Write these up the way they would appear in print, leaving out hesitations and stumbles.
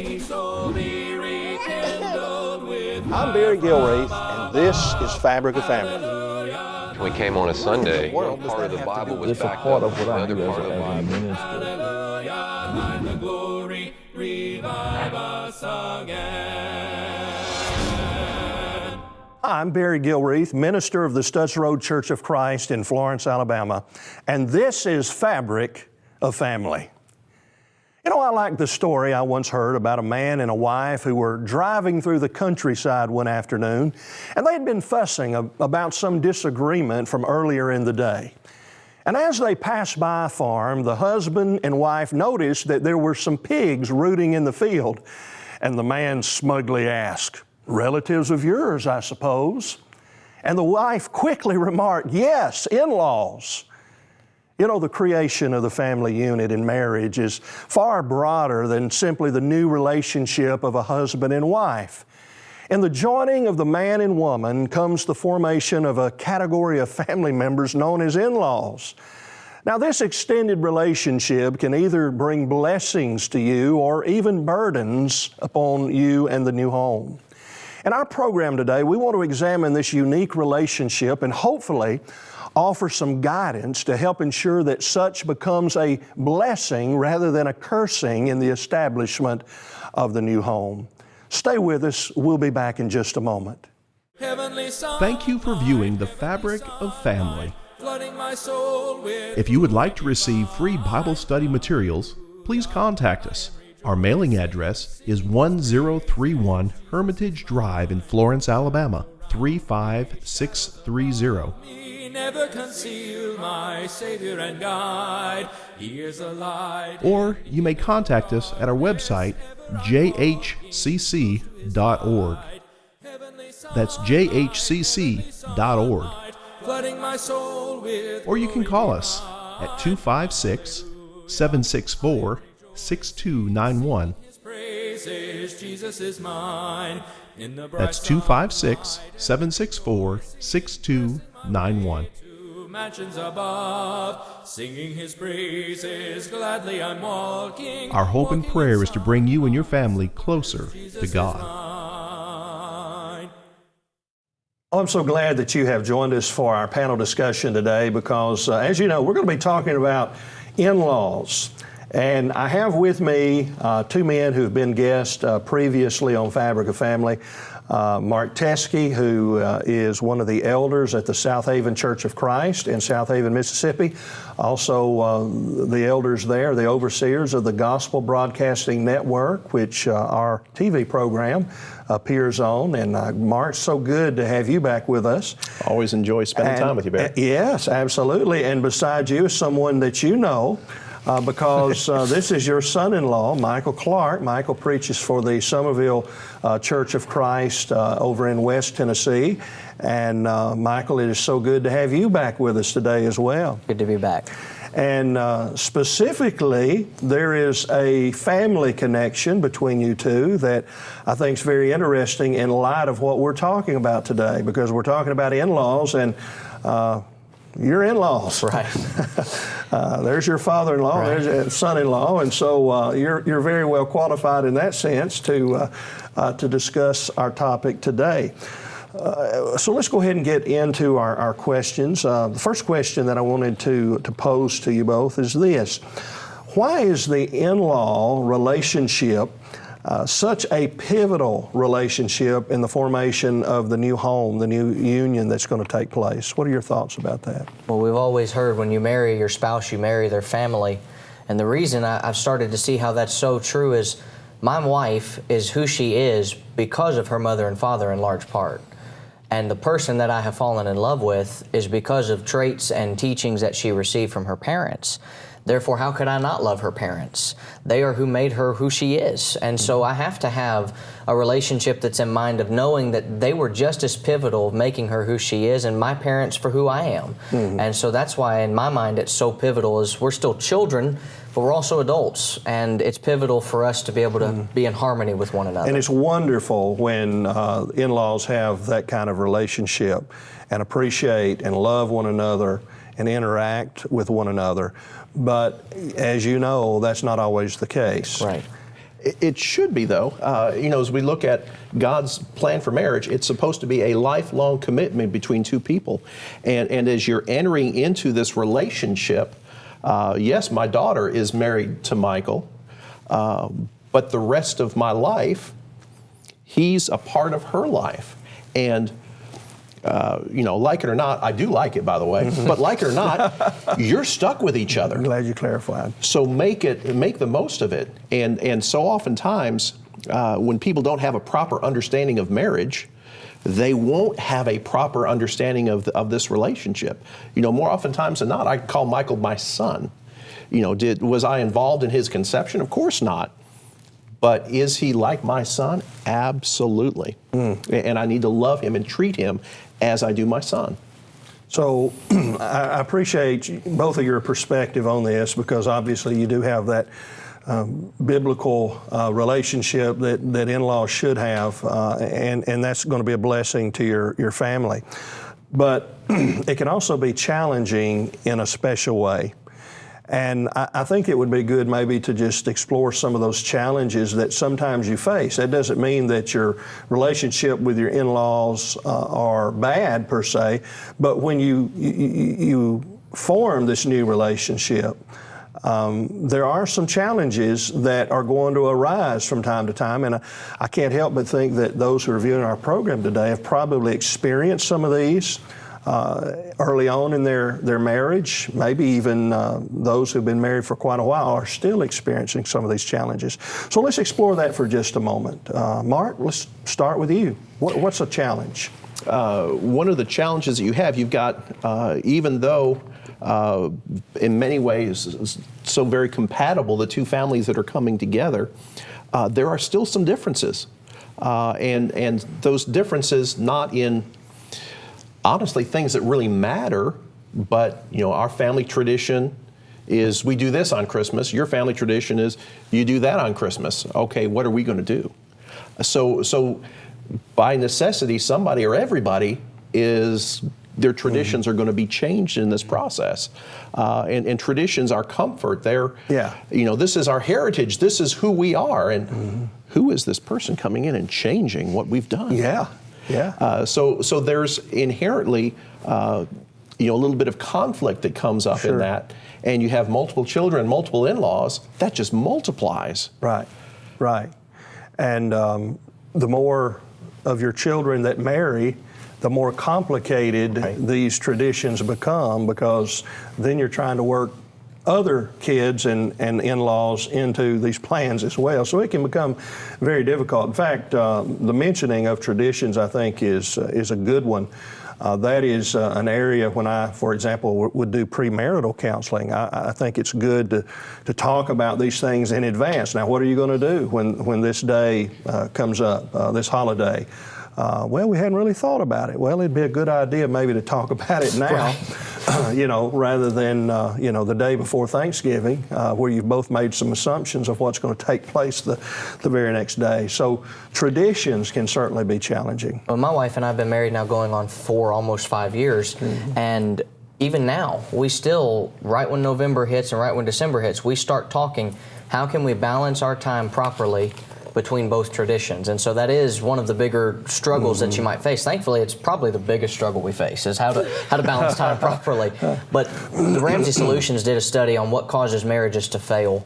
I'm Barry Gilreath, and this is Fabric of Family. We came on a Sunday, one part of the Bible was backed up with the other part of the Bible. I'm Barry Gilreath, minister of the Stutz Road Church of Christ in Florence, Alabama, and this is Fabric of Family. You know, I like the story I once heard about a man and a wife who were driving through the countryside one afternoon, and they had been fussing about some disagreement from earlier in the day. And as they passed by a farm, the husband and wife noticed that there were some pigs rooting in the field, and the man smugly asked, "Relatives of yours, I suppose?" And the wife quickly remarked, "Yes, in-laws." You know, the creation of the family unit in marriage is far broader than simply the new relationship of a husband and wife. In the joining of the man and woman comes the formation of a category of family members known as in-laws. Now, this extended relationship can either bring blessings to you or even burdens upon you and the new home. In our program today, we want to examine this unique relationship and hopefully offer some guidance to help ensure that such becomes a blessing rather than a cursing in the establishment of the new home. Stay with us. We'll be back in just a moment. Thank you for viewing The Fabric of Family. If you would like to receive free Bible study materials, please contact us. Our mailing address is 1031 Hermitage Drive in Florence, Alabama, 35630. Never conceal my Savior and guide. He is a light. Or you may contact us at our website, jhcc.org. That's jhcc.org. Or you can call us at 256-764-6291. Jesus is mine. That's 256-764-6291. Mansions above, singing His praises, gladly I'm walking. Our hope and prayer is to bring you and your family closer to God. I'm so glad that you have joined us for our panel discussion today because, as you know, we're going to be talking about in-laws. And I have with me two men who've been guests previously on Fabric of Family. Mark TESKE, who is one of the elders at the South Haven Church of Christ in South Haven, Mississippi. Also, the elders there, the overseers of the Gospel Broadcasting Network, which our TV program appears on. And Mark, so good to have you back with us. Always enjoy spending time with you, Barry. Yes, absolutely. And beside you is someone that you know, because this is your son-in-law, Michael Clarke. Michael preaches for the Somerville Church of Christ over in West Tennessee. And Michael, it is so good to have you back with us today as well. Good to be back. And specifically, there is a family connection between you two that I think is very interesting in light of what we're talking about today, because we're talking about in-laws and your in-laws. Right. There's your father-in-law, Right. There's your son-in-law, and so you're very well qualified in that sense to discuss our topic today. So let's go ahead and get into our questions. The first question that I wanted to pose to you both is this: why is the in-law relationship such a pivotal relationship in the formation of the new home, the new union that's going to take place? What are your thoughts about that? Well, we've always heard when you marry your spouse, you marry their family. And the reason I've started to see how that's so true is my wife is who she is because of her mother and father in large part. And the person that I have fallen in love with is because of traits and teachings that she received from her parents. Therefore, how could I not love her parents? They are who made her who she is. And so I have to have a relationship that's in mind of knowing that they were just as pivotal of making her who she is and my parents for who I am. Mm-hmm. And so that's why in my mind it's so pivotal is we're still children, but we're also adults. And it's pivotal for us to be able to be in harmony with one another. And it's wonderful when in-laws have that kind of relationship and appreciate and love one another and interact with one another. But as you know, that's not always the case. Right. It should be, though. As we look at God's plan for marriage, it's supposed to be a lifelong commitment between two people. And as you're entering into this relationship, yes, my daughter is married to Michael, but the rest of my life, he's a part of her life. And like it or not, I do like it, by the way, but like it or not, you're stuck with each other. I'm glad you clarified. So make the most of it. And so oftentimes, when people don't have a proper understanding of marriage, they won't have a proper understanding of this relationship. More oftentimes than not, I call Michael my son. Was I involved in his conception? Of course not. But is he like my son? Absolutely. And I need to love him and treat him as I do my son. So I appreciate both of your perspective on this, because obviously you do have that biblical relationship that in-laws should have, and that's going to be a blessing to your family. But it can also be challenging in a special way. And I think it would be good maybe to just explore some of those challenges that sometimes you face. That doesn't mean that your relationship with your in-laws are bad per se, but when you form this new relationship, there are some challenges that are going to arise from time to time, and I can't help but think that those who are viewing our program today have probably experienced some of these early on in their marriage. Maybe even those who've been married for quite a while are still experiencing some of these challenges. So let's explore that for just a moment. Mark, let's start with you. What's a challenge? One of the challenges that you've got, even though in many ways so very compatible, the two families that are coming together, there are still some differences. And those differences not in honestly things that really matter, but our family tradition is we do this on Christmas. Your family tradition is you do that on Christmas. Okay, what are we going to do? So by necessity, somebody or everybody their traditions are going to be changed in this process. And traditions are comfort. This is our heritage. This is who we are. And who is this person coming in and changing what we've done? Yeah. So there's inherently, a little bit of conflict that comes up in that, and you have multiple children, multiple in-laws. That just multiplies. Right. And the more of your children that marry, the more complicated these traditions become, because then you're trying to work other kids and in-laws into these plans as well. So it can become very difficult. In fact, the mentioning of traditions, I think, is a good one. That is an area when I, for example, would do premarital counseling. I think it's good to talk about these things in advance. Now, what are you going to do when this day comes up, this holiday? Well, we hadn't really thought about it. Well, it'd be a good idea maybe to talk about it now, rather than, the day before Thanksgiving, where you've both made some assumptions of what's going to take place the very next day. So traditions can certainly be challenging. Well, my wife and I have been married now going on almost 5 years, and even now, we still, right when November hits and right when December hits, we start talking, how can we balance our time properly between both traditions? And so that is one of the bigger struggles that you might face. Thankfully, it's probably the biggest struggle we face, is how to balance time properly. But the Ramsey Solutions did a study on what causes marriages to fail.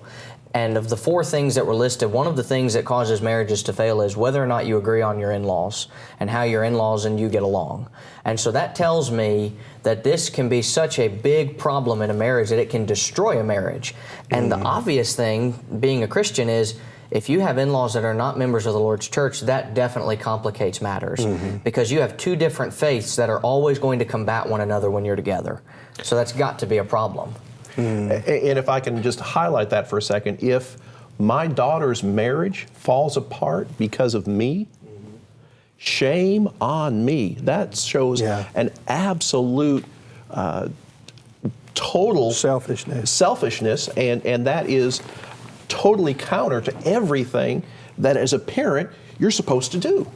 And of the 4 things that were listed, one of the things that causes marriages to fail is whether or not you agree on your in-laws and how your in-laws and you get along. And so that tells me that this can be such a big problem in a marriage that it can destroy a marriage. And the obvious thing, being a Christian, is if you have in-laws that are not members of the Lord's church, that definitely complicates matters, because you have 2 different faiths that are always going to combat one another when you're together. So that's got to be a problem. And if I can just highlight that for a second, if my daughter's marriage falls apart because of me, shame on me. That shows an absolute total selfishness, and that is totally counter to everything that as a parent you're supposed to do.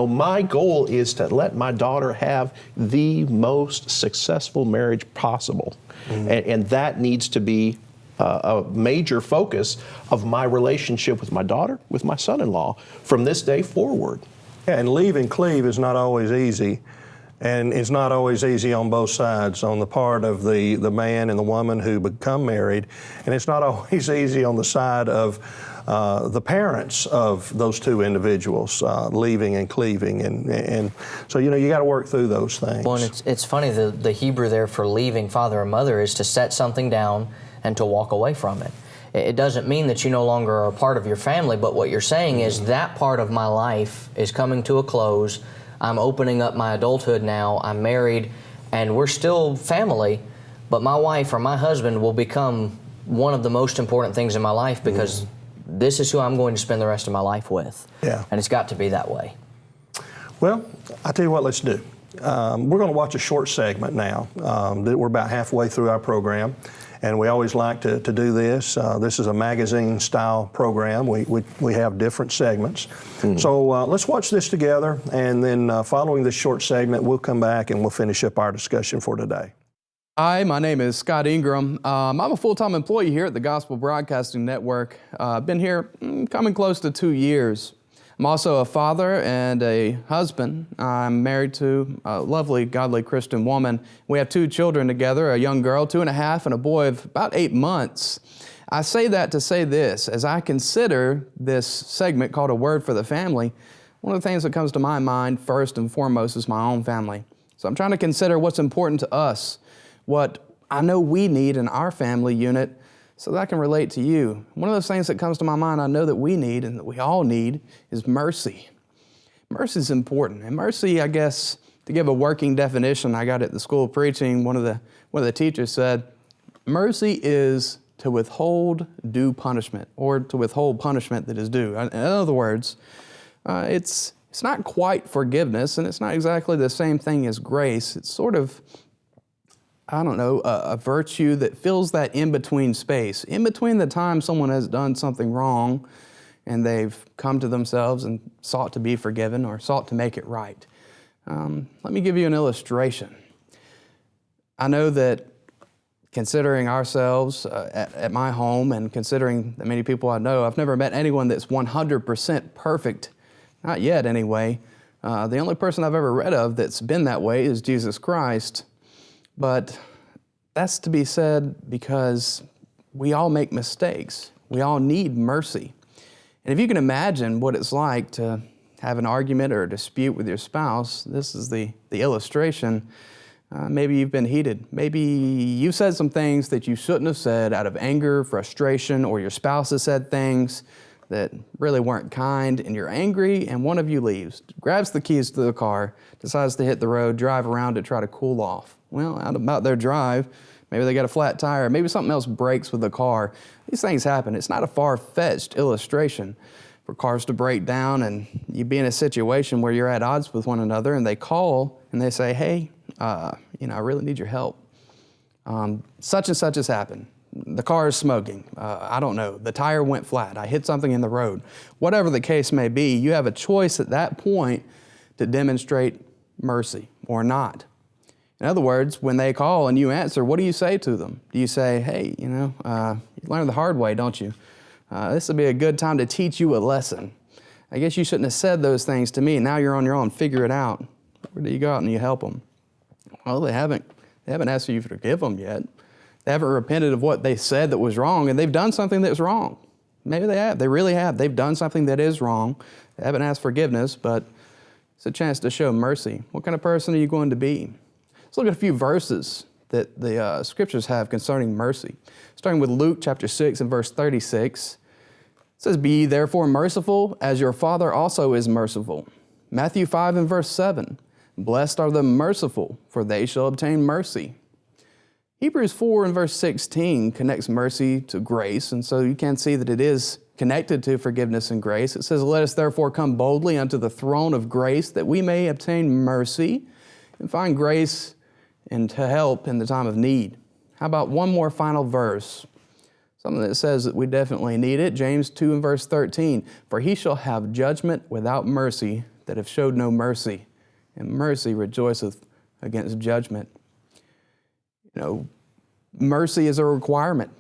My goal is to let my daughter have the most successful marriage possible, and that needs to be a major focus of my relationship with my daughter, with my son-in-law, from this day forward. Yeah, and leave and cleave is not always easy. And it's not always easy on both sides, on the part of the man and the woman who become married. And it's not always easy on the side of the parents of those two individuals, leaving and cleaving. And so, you know, you got to work through those things. Well, and it's funny, the Hebrew there for leaving father or mother is to set something down and to walk away from it. It doesn't mean that you no longer are a part of your family, but what you're saying is that part of my life is coming to a close. I'm opening up my adulthood now, I'm married, and we're still family, but my wife or my husband will become one of the most important things in my life because this is who I'm going to spend the rest of my life with. Yeah. And it's got to be that way. Well, I'll tell you what, let's do. We're going to watch a short segment now. We're about halfway through our program, and we always like to do this. This is a magazine-style program. We have different segments. So let's watch this together, and then following this short segment, we'll come back and we'll finish up our discussion for today. Hi, my name is Scott Ingram. I'm a full-time employee here at the Gospel Broadcasting Network. I've been here coming close to 2 years. I'm also a father and a husband. I'm married to a lovely, godly Christian woman. We have 2 children together, a young girl, 2.5, and a boy of about 8 months. I say that to say this, as I consider this segment called A Word for the Family, one of the things that comes to my mind first and foremost is my own family. So I'm trying to consider what's important to us, what I know we need in our family unit, so that I can relate to you. One of those things that comes to my mind I know that we need and that we all need is mercy. Mercy is important. And mercy, I guess, to give a working definition, I got at the school of preaching, one of the teachers said, mercy is to withhold due punishment, or to withhold punishment that is due. In other words, it's not quite forgiveness, and it's not exactly the same thing as grace. It's sort of, I don't know, a virtue that fills that in-between space. In between the time someone has done something wrong and they've come to themselves and sought to be forgiven or sought to make it right. Let me give you an illustration. I know that considering ourselves at my home and considering the many people I know, I've never met anyone that's 100% perfect, not yet anyway. The only person I've ever read of that's been that way is Jesus Christ. But that's to be said because we all make mistakes. We all need mercy. And if you can imagine what it's like to have an argument or a dispute with your spouse, this is the illustration. Maybe you've been heated. Maybe you said some things that you shouldn't have said out of anger, frustration, or your spouse has said things that really weren't kind, and you're angry, and one of you leaves, grabs the keys to the car, decides to hit the road, drive around to try to cool off. Well, out about their drive, maybe they got a flat tire, maybe something else breaks with the car. These things happen. It's not a far-fetched illustration for cars to break down and you be in a situation where you're at odds with one another, and they call and they say, hey, I really need your help. Such and such has happened. The car is smoking. I don't know. The tire went flat. I hit something in the road. Whatever the case may be, you have a choice at that point to demonstrate mercy or not. In other words, when they call and you answer, what do you say to them? Do you say, hey, you learned the hard way, don't you? This would be a good time to teach you a lesson. I guess you shouldn't have said those things to me. Now you're on your own. Figure it out. Or do you go out and you help them? Well, they haven't asked you to forgive them yet. They haven't repented of what they said that was wrong, and they've done something that's wrong. Maybe they have. They really have. They've done something that is wrong. They haven't asked forgiveness, but it's a chance to show mercy. What kind of person are you going to be? Let's look at a few verses that the Scriptures have concerning mercy. Starting with Luke chapter 6 and verse 36. It says, be ye therefore merciful, as your Father also is merciful. Matthew 5 and verse 7. Blessed are the merciful, for they shall obtain mercy. Hebrews 4 and verse 16 connects mercy to grace, and so you can see that it is connected to forgiveness and grace. It says, let us therefore come boldly unto the throne of grace, that we may obtain mercy and find grace and to help in the time of need. How about one more final verse? Something that says that we definitely need it. James 2 and verse 13. For he shall have judgment without mercy that have showed no mercy, and mercy rejoiceth against judgment. Mercy is a requirement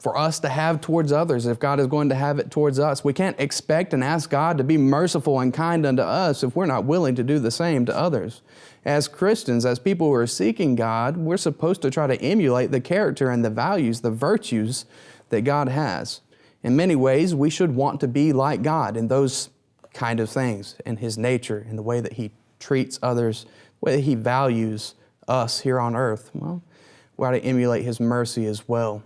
for us to have towards others if God is going to have it towards us. We can't expect and ask God to be merciful and kind unto us if we're not willing to do the same to others. As Christians, as people who are seeking God, we're supposed to try to emulate the character and the values, the virtues that God has. In many ways, we should want to be like God in those kind of things, in His nature, in the way that He treats others, the way that He values us here on earth. Well, we ought to emulate His mercy as well.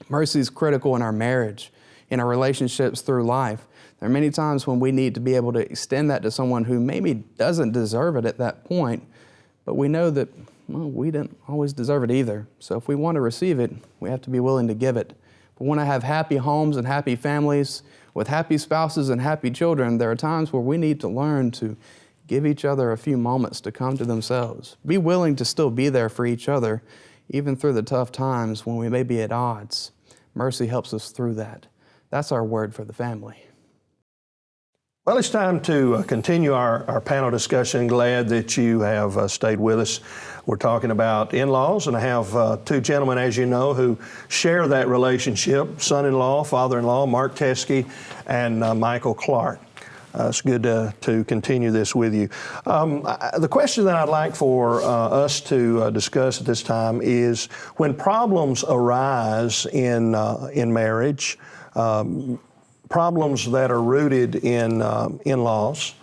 Mercy is critical in our marriage, in our relationships through life. There are many times when we need to be able to extend that to someone who maybe doesn't deserve it at that point, but we know that, well, we didn't always deserve it either. So if we want to receive it, we have to be willing to give it. If we want to have happy homes and happy families with happy spouses and happy children, there are times where we need to learn to give each other a few moments to come to themselves. Be willing to still be there for each other, even through the tough times when we may be at odds. Mercy helps us through that. That's our word for the family. Well, it's time to continue our panel discussion. Glad that you have stayed with us. We're talking about in-laws, and I have two gentlemen, as you know, who share that relationship, son-in-law, father-in-law, Mark TESKE and Michael Clarke. It's good to continue this with you. The question that I'd like for us to discuss at this time is when problems arise in marriage, problems that are rooted in in-laws,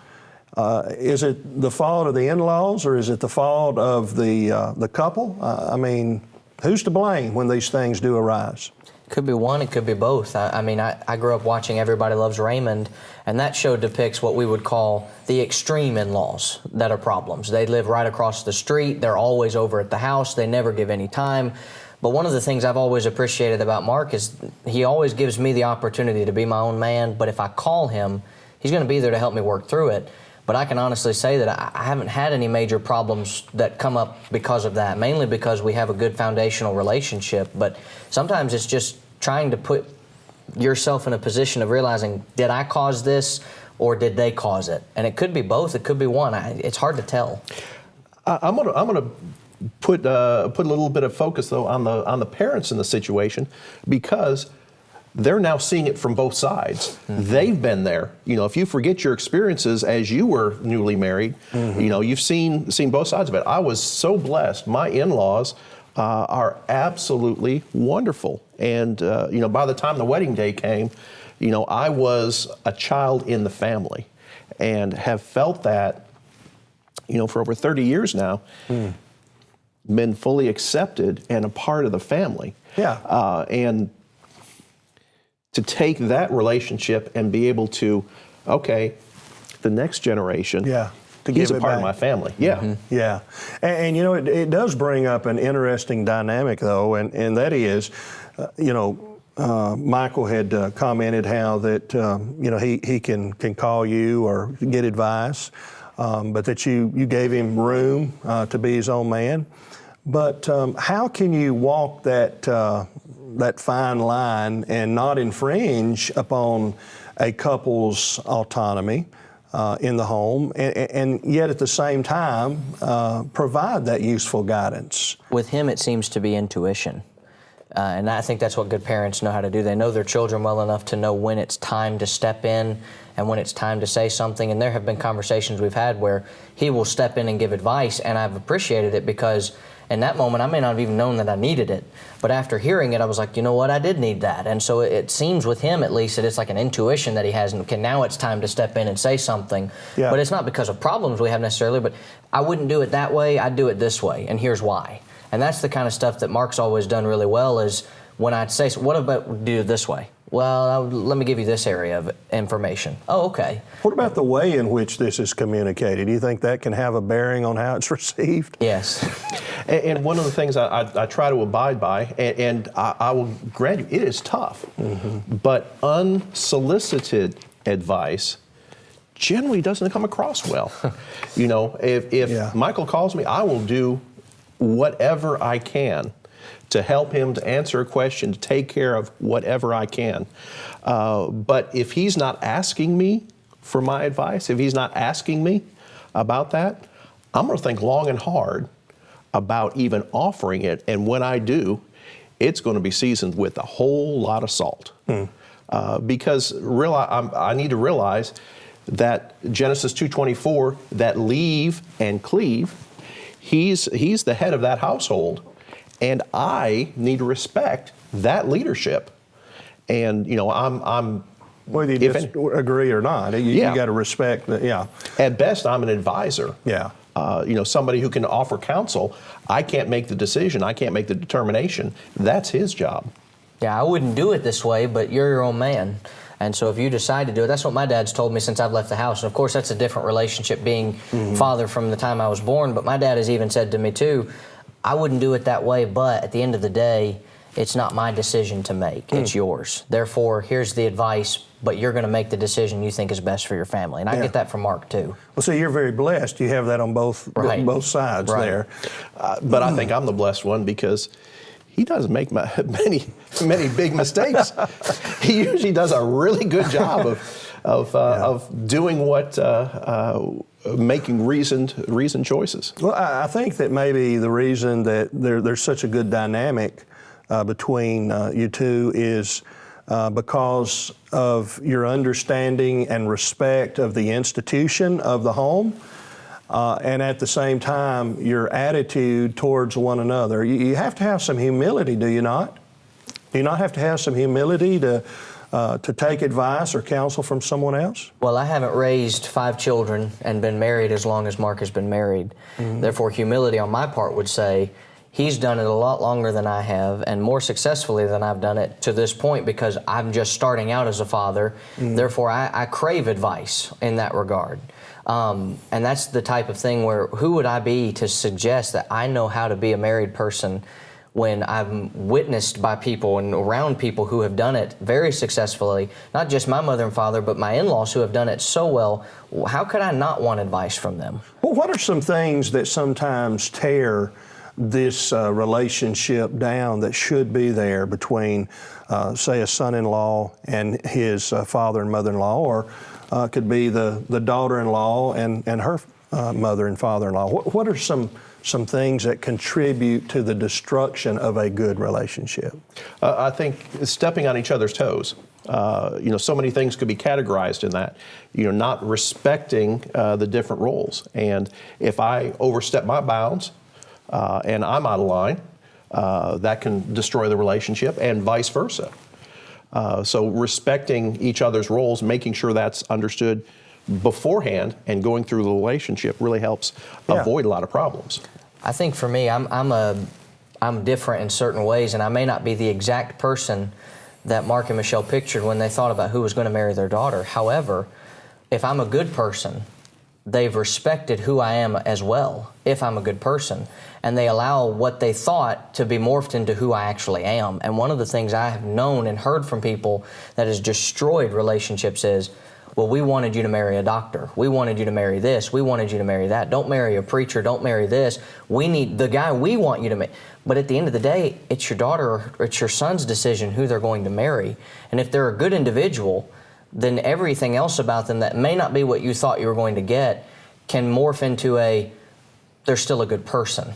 is it the fault of the in-laws or is it the fault of the couple? I mean, who's to blame when these things do arise? Could be one, it could be both. I grew up watching Everybody Loves Raymond, and that show depicts what we would call the extreme in-laws that are problems. They live right across the street, they're always over at the house, they never give any time. But one of the things I've always appreciated about Mark is he always gives me the opportunity to be my own man, but if I call him, he's going to be there to help me work through it. But I can honestly say that I haven't had any major problems that come up because of that, mainly because we have a good foundational relationship. But sometimes it's just trying to put yourself in a position of realizing, did I cause this or did they cause it? And it could be both, it could be one. It's hard to tell. I'm gonna put a little bit of focus though on the parents in the situation, because they're now seeing it from both sides. Mm-hmm. They've been there. You know, if you forget your experiences as you were newly married, mm-hmm. you know, you've seen both sides of it. I was so blessed. My in-laws are absolutely wonderful. And, you know, by the time the wedding day came, you know, I was a child in the family and have felt that, you know, for over 30 years now, been fully accepted and a part of the family. Yeah. And to take that relationship and be able to, okay, the next generation, yeah, he's a part of my family. Yeah. Mm-hmm. Yeah. And you know, it does bring up an interesting dynamic, though, and that is, you know, Michael had commented how that, you know, he can call you or get advice, but that you gave him room to be his own man. But how can you walk that fine line and not infringe upon a couple's autonomy in the home, and yet at the same time provide that useful guidance? With him, it seems to be intuition. And I think that's what good parents know how to do. They know their children well enough to know when it's time to step in and when it's time to say something. And there have been conversations we've had where he will step in and give advice, and I've appreciated it because in that moment, I may not have even known that I needed it. But after hearing it, I was like, you know what, I did need that. And so it seems with him, at least, that it's like an intuition that he has. And okay, now it's time to step in and say something. Yeah. But it's not because of problems we have necessarily, but I wouldn't do it that way, I'd do it this way, and here's why. And that's the kind of stuff that Mark's always done really well is when I'd say, so what about do it this way? Well, let me give you this area of information. Oh, okay. What about the way in which this is communicated? Do you think that can have a bearing on how it's received? Yes. And one of the things I try to abide by, and I will grant you, it is tough, mm-hmm. but unsolicited advice generally doesn't come across well. You know, if Michael calls me, I will do whatever I can to help him, to answer a question, to take care of whatever I can. But if he's not asking me for my advice, if he's not asking me about that, I'm going to think long and hard about even offering it. And when I do, it's going to be seasoned with a whole lot of salt. Because I need to realize that Genesis 2:24, that leave and cleave, he's the head of that household, and I need to respect that leadership. And I'm whether you just agree or not, you got to respect that. Yeah. At best, I'm an advisor. Yeah. Somebody who can offer counsel. I can't make the decision. I can't make the determination. That's his job. Yeah, I wouldn't do it this way, but you're your own man. And so if you decide to do it, that's what my dad's told me since I've left the house. And of course, that's a different relationship being father from the time I was born. But my dad has even said to me too, I wouldn't do it that way, but at the end of the day, it's not my decision to make, it's yours. Therefore, here's the advice, but you're going to make the decision you think is best for your family. And I get that from Mark too. Well, so you're very blessed. You have that on both sides there. But I think I'm the blessed one because he doesn't make many big mistakes. He usually does a really good job of doing what making reasoned choices. Well, I think that maybe the reason that there's such a good dynamic between you two is because of your understanding and respect of the institution of the home, and at the same time, your attitude towards one another. You have to have some humility, do you not? Do you not have to have some humility to take advice or counsel from someone else? Well, I haven't raised 5 children and been married as long as Mark has been married. Therefore, humility on my part would say, he's done it a lot longer than I have and more successfully than I've done it to this point because I'm just starting out as a father. Therefore, I crave advice in that regard. And that's the type of thing where who would I be to suggest that I know how to be a married person when I'm witnessed by people and around people who have done it very successfully, not just my mother and father, but my in-laws who have done it so well. How could I not want advice from them? Well, what are some things that sometimes tear this relationship down that should be there between, say, a son-in-law and his father and mother-in-law, or could be the daughter-in-law and her mother and father-in-law? What are some things that contribute to the destruction of a good relationship? I think stepping on each other's toes. So many things could be categorized in that. Not respecting the different roles. And if I overstep my bounds, and I'm out of line, that can destroy the relationship, and vice versa. So respecting each other's roles, making sure that's understood beforehand, and going through the relationship really helps avoid a lot of problems. I think for me, I'm different in certain ways, and I may not be the exact person that Mark and Michelle pictured when they thought about who was going to marry their daughter. However, if I'm a good person, they've respected who I am as well, if I'm a good person. And they allow what they thought to be morphed into who I actually am. And one of the things I have known and heard from people that has destroyed relationships is, well, we wanted you to marry a doctor. We wanted you to marry this. We wanted you to marry that. Don't marry a preacher. Don't marry this. We need the guy we want you to marry. But at the end of the day, it's your daughter or it's your son's decision who they're going to marry. And if they're a good individual, then everything else about them that may not be what you thought you were going to get can morph into they're still a good person.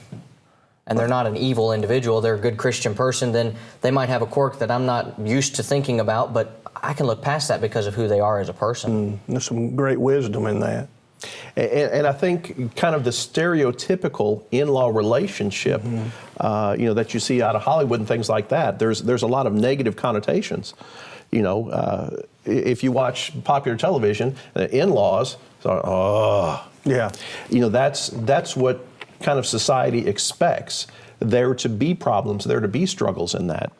And they're not an evil individual, they're a good Christian person, then they might have a quirk that I'm not used to thinking about, but I can look past that because of who they are as a person. There's some great wisdom in that. And I think kind of the stereotypical in-law relationship, that you see out of Hollywood and things like that, there's a lot of negative connotations. If you watch popular television, in-laws, that's what kind of society expects. There to be problems, there to be struggles in that.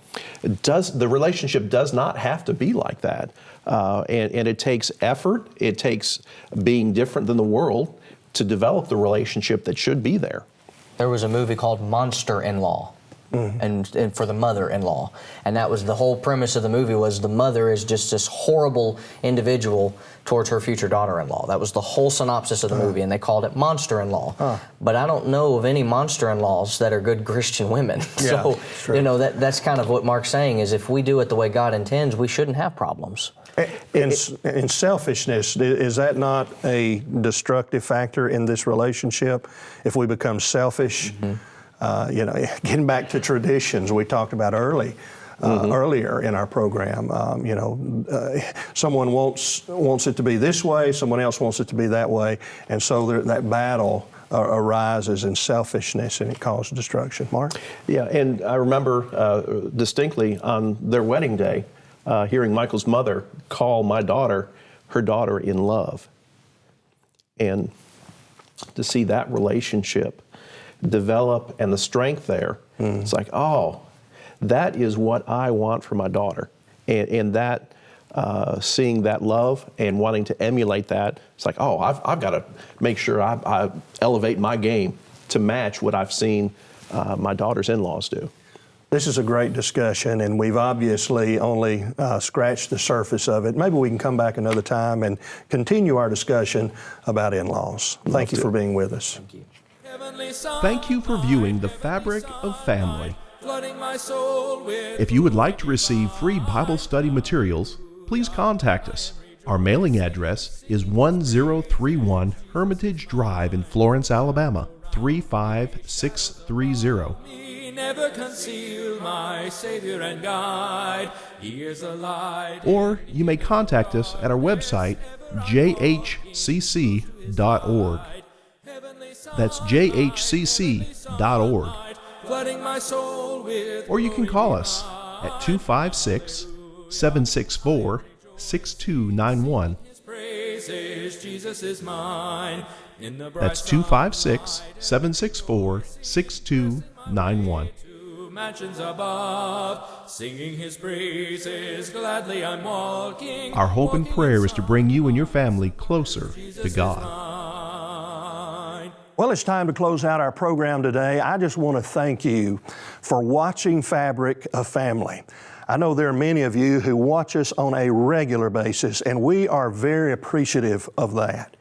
The relationship does not have to be like that. And it takes effort, it takes being different than the world to develop the relationship that should be there. There was a movie called Monster-in-Law. And for the mother-in-law. And that was the whole premise of the movie, was the mother is just this horrible individual towards her future daughter-in-law. That was the whole synopsis of the movie, and they called it Monster-in-Law. But I don't know of any monster-in-laws that are good Christian women. So, that's kind of what Mark's saying, is if we do it the way God intends, we shouldn't have problems. In selfishness, is that not a destructive factor in this relationship? If we become selfish, getting back to traditions we talked about earlier in our program. Someone wants it to be this way, someone else wants it to be that way, and so that battle arises in selfishness, and it causes destruction. Mark? Yeah, and I remember distinctly on their wedding day, hearing Michael's mother call my daughter her daughter in love. And to see that relationship develop and the strength there, it's like, oh, that is what I want for my daughter. And that, seeing that love and wanting to emulate that, it's like, oh, I've got to make sure I elevate my game to match what I've seen my daughter's in-laws do. This is a great discussion, and we've obviously only scratched the surface of it. Maybe we can come back another time and continue our discussion about in-laws. Thank you for being with us. Thank you. Thank you for viewing The Fabric of Family. Flooding my soul with If you would like to receive free Bible study materials, please contact us. Our mailing address is 1031 Hermitage Drive in Florence, Alabama, 35630. never conceal my Savior and guide. He is a light. Or you may contact us at our website, jhcc.org. That's jhcc.org. Flooding my soul with Or you can call us at 256-764-6291. praises. Jesus is mine. In the bright That's 256-764-6291. mansions above, singing his praises, gladly I'm walking. Our hope and prayer is to bring you and your family closer to God. Well, it's time to close out our program today. I just want to thank you for watching Fabric of Family. I know there are many of you who watch us on a regular basis, and we are very appreciative of that.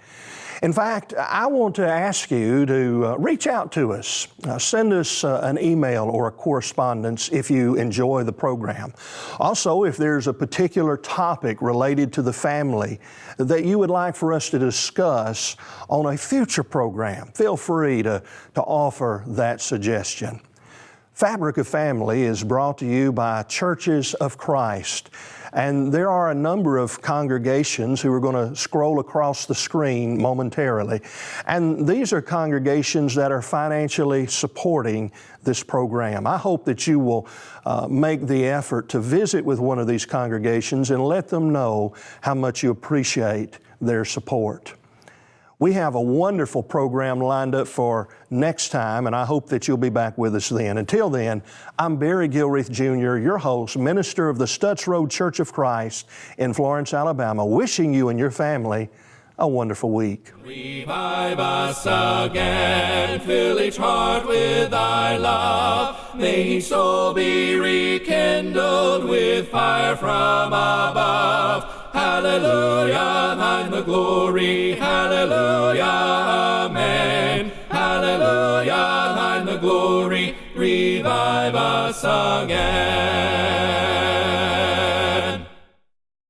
In fact, I want to ask you to reach out to us. Send us an email or a correspondence if you enjoy the program. Also, if there's a particular topic related to the family that you would like for us to discuss on a future program, feel free to offer that suggestion. Fabric of Family is brought to you by Churches of Christ. And there are a number of congregations who are going to scroll across the screen momentarily. And these are congregations that are financially supporting this program. I hope that you will make the effort to visit with one of these congregations and let them know how much you appreciate their support. We have a wonderful program lined up for next time, and I hope that you'll be back with us then. Until then, I'm Barry Gilreath Jr., your host, minister of the Stutz Road Church of Christ in Florence, Alabama, wishing you and your family a wonderful week. Revive us again, fill each heart with thy love. May each soul be rekindled with fire from above. Hallelujah, thine the glory, hallelujah, amen. Hallelujah, thine the glory, revive us again.